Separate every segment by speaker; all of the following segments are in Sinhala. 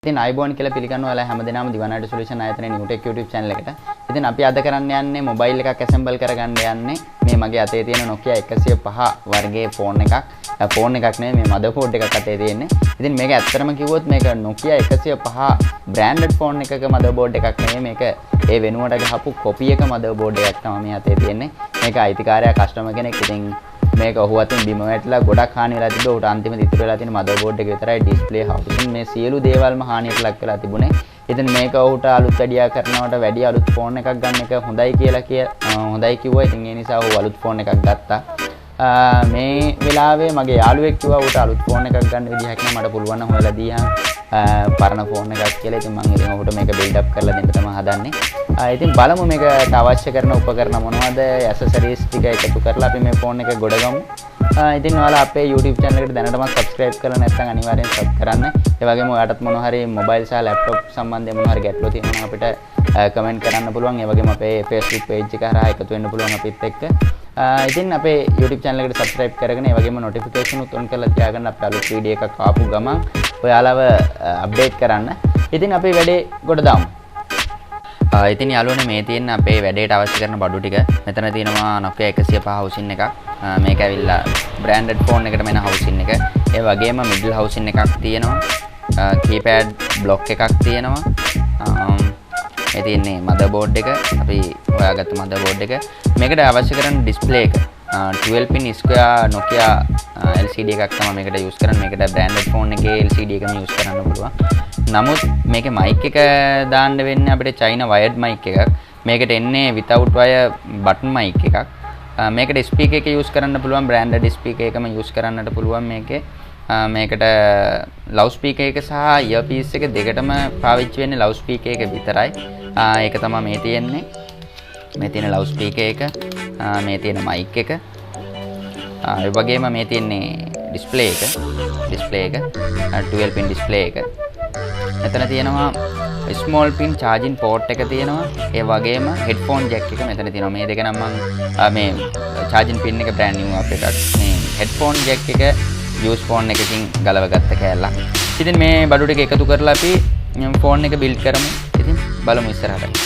Speaker 1: ඉතින් iBoard කියලා පිළිගන්න ඔයාලා හැමදේනම දිවනාට සොලියුෂන් ආයතනයේ new tech YouTube channel එකට. ඉතින් අපි අද කරන්න යන්නේ මොබයිල් එකක් assemble කරගන්න යන්නේ. මේ මගේ අතේ තියෙන nokia 105 වර්ගයේ ෆෝන් එකක්. ෆෝන් එකක් නෙමෙයි මේ motherboard එකක් අතේ තියෙන්නේ. ඉතින් මේක ඇත්තටම කිව්වොත් මේක nokia 105 branded phone එකක motherboard එකක් නෙමෙයි. මේක ඒ වෙනුවට ගහපු copy එක motherboard එකක් තමයි මේ අතේ තියෙන්නේ. මේක අයිතිකාරයා customer කෙනෙක්. ඉතින් මේක ඔහු අතින් බිම වැටලා ගොඩක් හානි වෙලා තිබ්බා. උට අන්තිමට ඉතුරු වෙලා තියෙන මදර්බෝඩ් එක විතරයි ඩිස්ප්ලේ housing මේ සියලු දේවල්ම හානියට ලක් වෙලා තිබුණේ. ඉතින් මේක ඔහුට අලුත් වැඩියා කරනවට වැඩි අලුත් ෆෝන් එකක් ගන්න එක හොඳයි කියලා හොඳයි කිව්වා. ඉතින් ඒ නිසා ඔහු අලුත් ෆෝන් එකක් ගත්තා. මේ වෙලාවේ මගේ යාළුවෙක් කිව්වා උට අලුත් ෆෝන් එකක් ගන්න විදිහක් නෑ මට පුළුවන් නම් හොයලා දීහන් පරණ ෆෝන් එකක් කියලා. ඉතින් මම ඉතින් ඔහුට මේක බිල්ඩ් අප් කරලා දෙන්න තමයි හදන්නේ. ඉතින් බලමු මේකට අවශ්‍ය කරන උපකරණ මොනවද ඇසසරිස් ටික එකතු කරලා අපි මේ ෆෝන් එක ගොඩ ගමු. ඉතින් ඔයාලා අපේ YouTube channel එකට දැනටමත් subscribe කරලා නැත්නම් අනිවාර්යෙන් sub කරන්න. ඒ වගේම ඔයාලටත් මොනවා හරි mobile සහ laptop සම්බන්ධයෙන් මොනවා හරි ගැටලු තියෙනවා නම් අපිට comment කරන්න පුළුවන්. ඒ වගේම අපේ Facebook page එක හරහා එකතු වෙන්න පුළුවන් අපිත් එක්ක. ඉතින් අපේ YouTube channel එකට subscribe කරගෙන ඒ වගේම notification උත් on කරලා තියාගන්න අපේ අලුත් වීඩියෝ එකක් ආපු ගමන් ඔයාලව update කරන්න. ඉතින් අපි වැඩේ ගොඩ දාමු. ඉතින් යාළුවනේ මේ තියෙන අපේ වැඩේට අවශ්‍ය කරන බඩු ටික මෙතන තියෙනවා nokia 105 housing එකක්. මේක ඇවිල්ලා branded phone එකට මෙන්න housing එක. ඒ වගේම middle housing එකක් තියෙනවා. keypad block එකක් තියෙනවා. මේ තියෙන්නේ motherboard එක. අපි හොයාගත්ත motherboard එක. මේකට අවශ්‍ය කරන display එක 12 pin square nokia LCD එකක් තමයි මේකට use කරන්නේ. මේකට branded phone එකේ LCD එකම use කරන්න පුළුවන්. නමුත් මේකේ mic එක දාන්න වෙන්නේ අපිට China wired mic එකක්. මේකට එන්නේ without wire button mic එකක්. මේකට speaker එක use කරන්න පුළුවන් branded speaker එකම use කරන්නට පුළුවන් මේකේ. මේකට loud speaker එක සහ earpiece එක දෙකටම පාවිච්චි වෙන්නේ loud speaker එක විතරයි. ඒක තමයි මේ තියෙන්නේ. මේ තියෙන loud speaker එක, මේ තියෙන mic එක. ඒ වගේම මේ තියෙන්නේ display එක. 12 pin display එක. මෙතන තියෙනවා small pin charging port එක තියෙනවා. ඒ වගේම headphone jack එක මෙතන තියෙනවා. මේ දෙක නම් මම මේ charging pin එක brand new අප් එකක්. මේ headphone jack එක use phone එකකින් ගලවගත්ත කෑල්ලක්. ඉතින් මේ බඩු ටික එකතු කරලා අපි phone එක build කරමු. ඉතින් බලමු ඉස්සරහට.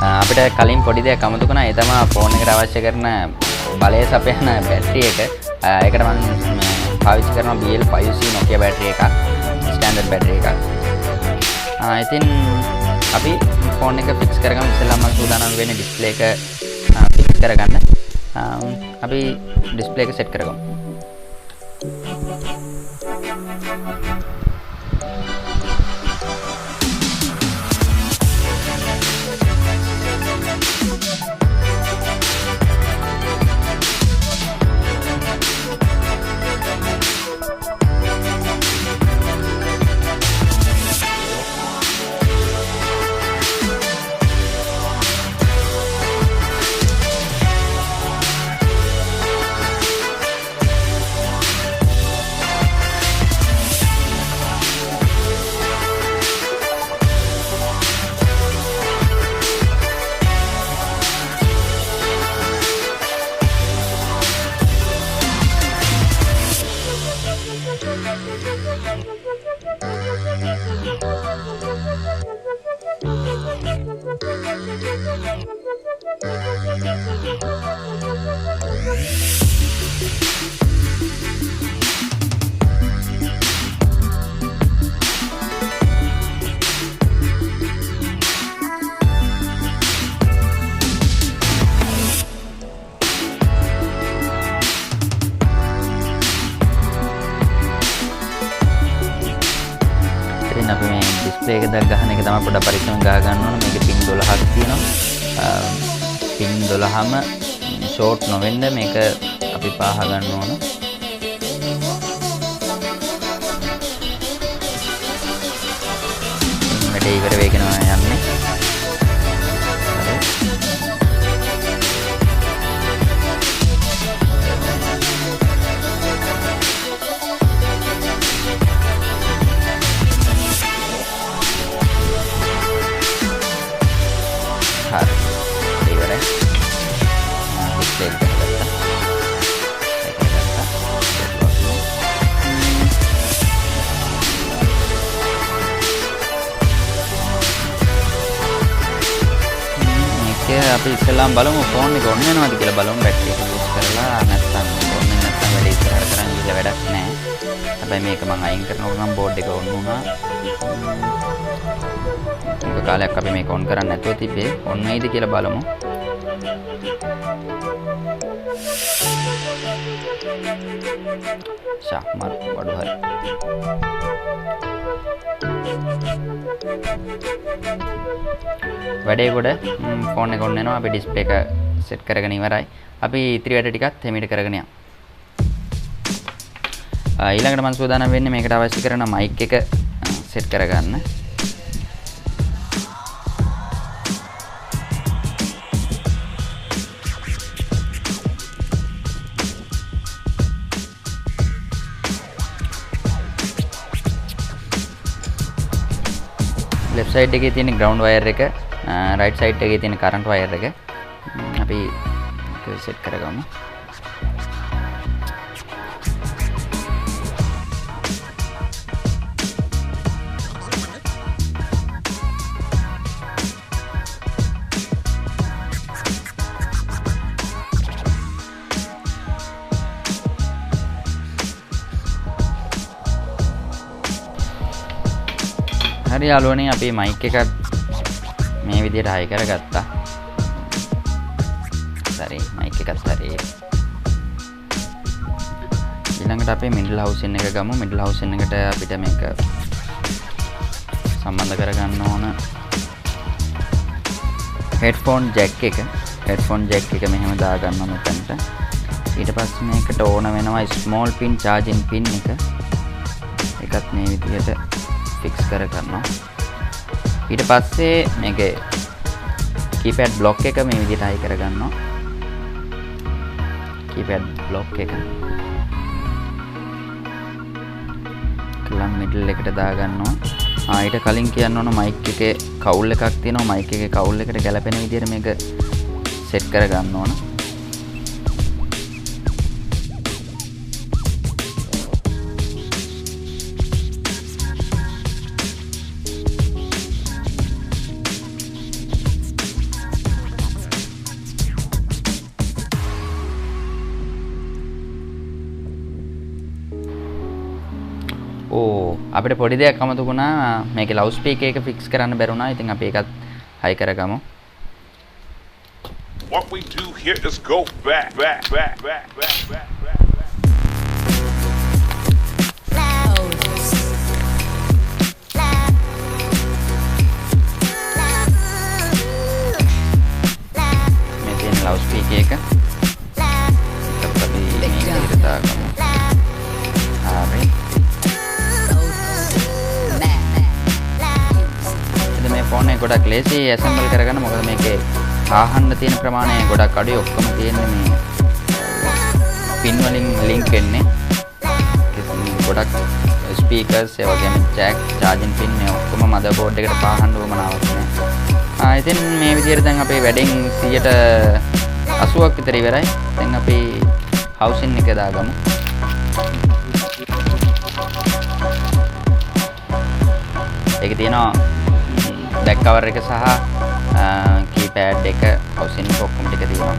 Speaker 1: අපිට කලින් පොඩි දෙයක් අමතක වුණා. ඒ තමයි phone එකට අවශ්‍ය කරන බලය සපයන බැටරි එක. ඒකට මම පාවිච්චි කරනවා BL5C nokia බැටරි එකක්. ස්ටෑන්ඩඩ් බැටරි එකක්. ඉතින් අපි ෆෝන් එක ෆික්ස් කරගමු. ඉස්සෙල්ලාම මම සූදානම් වෙන්නේ ඩිස්ප්ලේ එක ෆික්ස් කරගන්න. අපි ඩිස්ප්ලේ එක සෙට් කරගමු. අපි මේ ඩිස්ප්ලේ එක දැක් ගන්න එක තමයි පොඩ්ඩක් පරීක්ෂණ ගහ ගන්න ඕන. මේකේ පින් 12ක් තියෙනවා. පින් 12ම ෂෝට් නොවෙන්න මේක අපි පාහ ගන්න ඕන. වැඩේ ඉවර වෙගෙන යන්නේ. අපි ඉස්සෙල්ලාම බලමු ෆෝන් එක ඔන් වෙනවද කියලා බලමු බැටරි එක පුෂ් කරලා නැත්නම් ඔන් වෙන්නේ නැත්නම් වැඩි ඉස්සරහට කරන් ගිහලා වැඩක් නැහැ. හැබැයි මේක මම අයින් කරනකොට නම් බෝඩ් එක ඔන් වුණා. මොකද කාලයක් අපි මේක ඔන් කරන්නේ නැතුව තිබ්බේ. ඔන් වෙයිද කියලා බලමු. ශාක්මර් වඩු හරි. වැඩේ කොට ෆෝන් එක ඔන් වෙනවා. අපි ඩිස්ප්ලේ එක සෙට් කරගෙන ඉවරයි. අපි ඉතිරි වැඩ ටිකත් එමෙට කරගෙන යමු. ඊළඟට මම සූදානම් වෙන්නේ මේකට අවශ්‍ය කරන මයික් එක සෙට් කරගන්න. left side එකේ තියෙන ground wire එක right side එකේ තියෙන current wire එක අපි ඒක set කරගමු. හරි යාළුවනේ අපි මයික් එකත් මේ විදිහට හයි කරගත්තා. හරි මයික් එකත් හරි. ඊළඟට අපි මිඩල් හවුසින් එක ගමු. මිඩල් හවුසින් එකට අපිට මේක සම්බන්ධ කරගන්න ඕන හෙඩ්ෆෝන් ජැක් එක. හෙඩ්ෆෝන් ජැක් එක මෙහෙම දාගන්නවා මෙතනට. ඊට පස්සේ මේකට ඕන වෙනවා ස්මෝල් පින් charging පින් එක. ඒකත් මේ විදිහට fix කරගන්නවා. ඊට පස්සේ මේකේ keypad block එක මේ විදිහට හයි කරගන්නවා. keypad block එක කලම් middle එකට දාගන්නවා. ඊට කලින් කියන්න ඕන mic එකේ කවුල් එකක් තියෙනවා. mic එකේ කවුල් එකට ගැලපෙන විදිහට මේක set කරගන්න ඕන. අපිට පොඩි දෙයක් අමතක වුණා. මේකේ ලවුඩ් ස්පීකර් එක ෆික්ස් කරන්න බැරුණා. ඉතින් අපි ඒකත් හයි කරගමු.
Speaker 2: What we do here is go back.
Speaker 1: මේකේ ලවුඩ් ස්පීකර් එක අපි මේකට දාගමු. හරි. මේ ෆෝන් එක ගොඩක් ලේසි ඇසෙම්බල් කරගන්න. මොකද මේකේ ආහන්න තියෙන ප්‍රමාණය ගොඩක් අඩුයි. ඔක්කොම තියෙන්නේ මේ පින් වලින් ලින්ක් වෙන්නේ. ගොඩක් ස්පීකර්ස් ඒ වගේම ජැක් charging pin මේ ඔක්කොම මදර්බෝඩ් එකට පාහන්න උවමනාවක් නැහැ. ඉතින් මේ විදිහට දැන් අපේ වැඩින් 80ක් විතර ඉවරයි. දැන් අපි හවුසින් එක දාගමු. ඒක තියෙනවා back cover එක සහ keypad එක හවුසින් එක ඔක්කොම ටික තියෙනවා.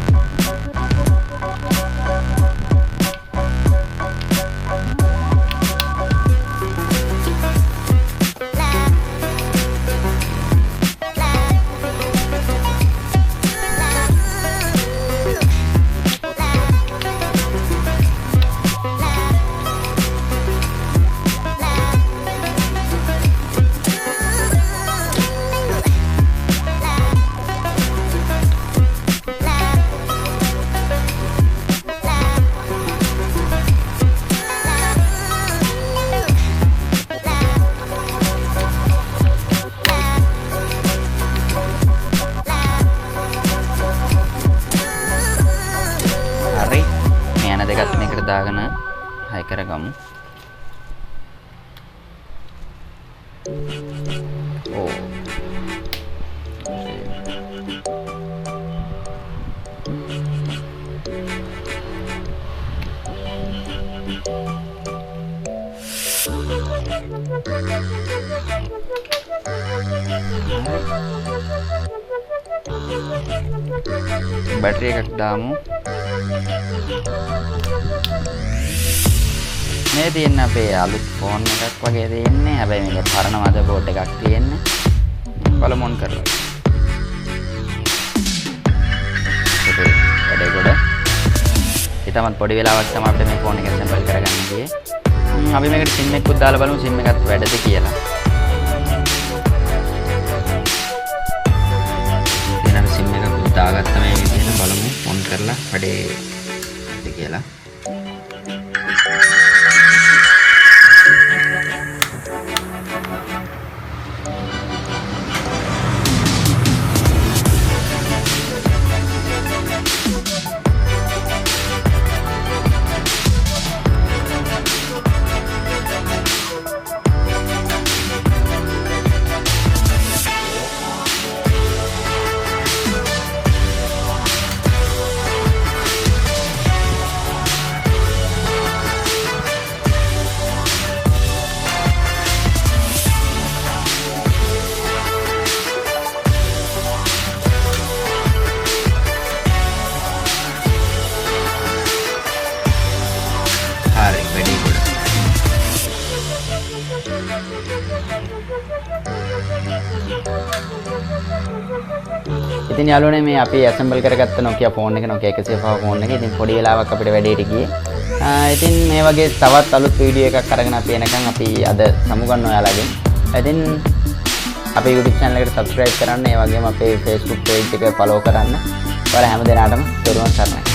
Speaker 1: දාගෙන හයි කරගමු. බැටරි එකක් දාමු. මේ තියෙන අපේ අලුත් ෆෝන් එකක් වගේ තියෙන්නේ. හැබැයි මේක පරණ මදර්බෝඩ් එකක් තියෙන්නේ. බලමු ඔන් කරලා. වැඩේ ගොඩ. ඊටමත් පොඩි වෙලාවක් තමයි අපිට මේ ෆෝන් එක ඇසෙම්බල් කරගන්න ගියේ. අපි මේකට SIM එකකුත් දාලා බලමු SIM එකත් වැඩද කියලා. එහෙනම් SIM එකකුත් දාගත්ත මේ විදිහට බලමු ඔන් කරලා වැඩේ කියලා. ඉතින් යාළුවනේ මේ අපි ඇසෙම්බල් කරගත්ත nokia ෆෝන් එක nokia 105 ෆෝන් එක. ඉතින් පොඩි වෙලාවක් අපිට වැඩේට ගියේ. ඉතින් මේ වගේ තවත් අලුත් වීඩියෝ එකක් අරගෙන අපි එනකන් අපි අද සමුගන්න ඔයාලගෙන්. ඉතින් අපේ YouTube channel එකට subscribe කරන්න. ඒ වගේම අපේ Facebook page එක follow කරන්න. ඔයාලා හැම දිනකටම දරුවන් සරණයි.